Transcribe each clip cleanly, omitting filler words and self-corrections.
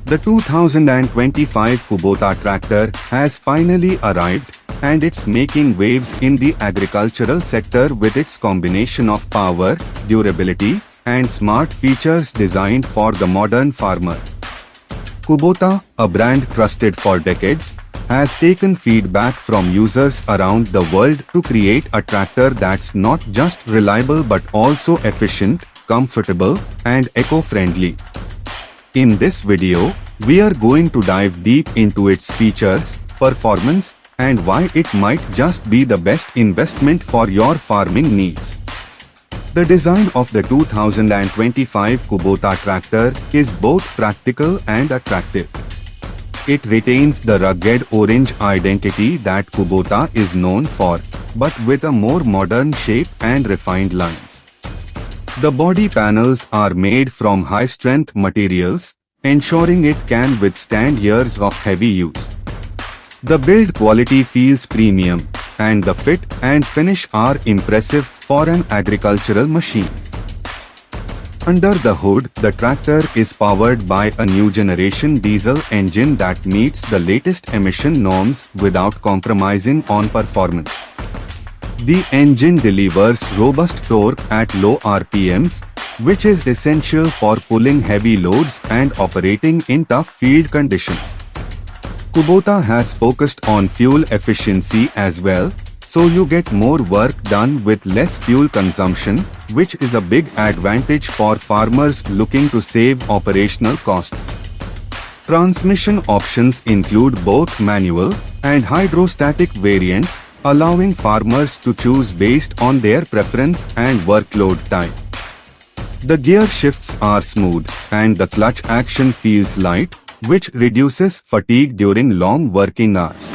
The 2025 Kubota tractor has finally arrived, and it's making waves in the agricultural sector with its combination of power, durability, and smart features designed for the modern farmer. Kubota, a brand trusted for decades, has taken feedback from users around the world to create a tractor that's not just reliable but also efficient, comfortable, and eco-friendly. In this video, we are going to dive deep into its features, performance, and why it might just be the best investment for your farming needs. The design of the 2025 Kubota tractor is both practical and attractive. It retains the rugged orange identity that Kubota is known for, but with a more modern shape and refined lines. The body panels are made from high-strength materials, ensuring it can withstand years of heavy use. The build quality feels premium, and the fit and finish are impressive for an agricultural machine. Under the hood, the tractor is powered by a new generation diesel engine that meets the latest emission norms without compromising on performance. The engine delivers robust torque at low RPMs, which is essential for pulling heavy loads and operating in tough field conditions. Kubota has focused on fuel efficiency as well, so you get more work done with less fuel consumption, which is a big advantage for farmers looking to save operational costs. Transmission options include both manual and hydrostatic variants, allowing farmers to choose based on their preference and workload type. The gear shifts are smooth, and the clutch action feels light, which reduces fatigue during long working hours.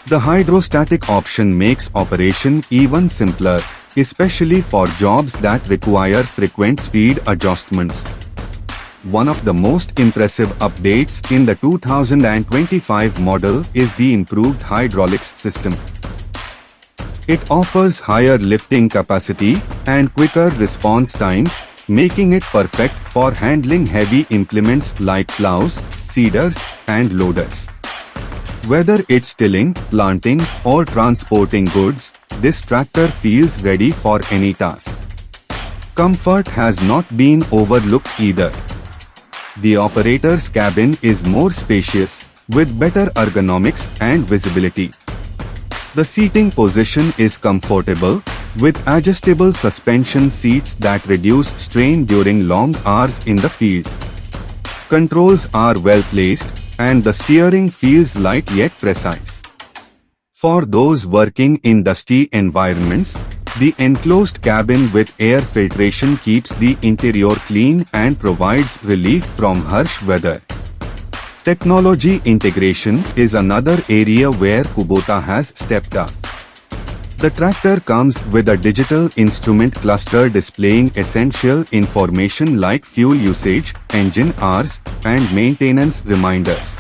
The hydrostatic option makes operation even simpler, especially for jobs that require frequent speed adjustments. One of the most impressive updates in the 2025 model is the improved hydraulics system. It offers higher lifting capacity and quicker response times, making it perfect for handling heavy implements like plows, seeders, and loaders. Whether it's tilling, planting, or transporting goods, this tractor feels ready for any task. Comfort has not been overlooked either. The operator's cabin is more spacious, with better ergonomics and visibility. The seating position is comfortable, with adjustable suspension seats that reduce strain during long hours in the field. Controls are well placed, and the steering feels light yet precise. For those working in dusty environments, the enclosed cabin with air filtration keeps the interior clean and provides relief from harsh weather. Technology integration is another area where Kubota has stepped up. The tractor comes with a digital instrument cluster displaying essential information like fuel usage, engine hours, and maintenance reminders.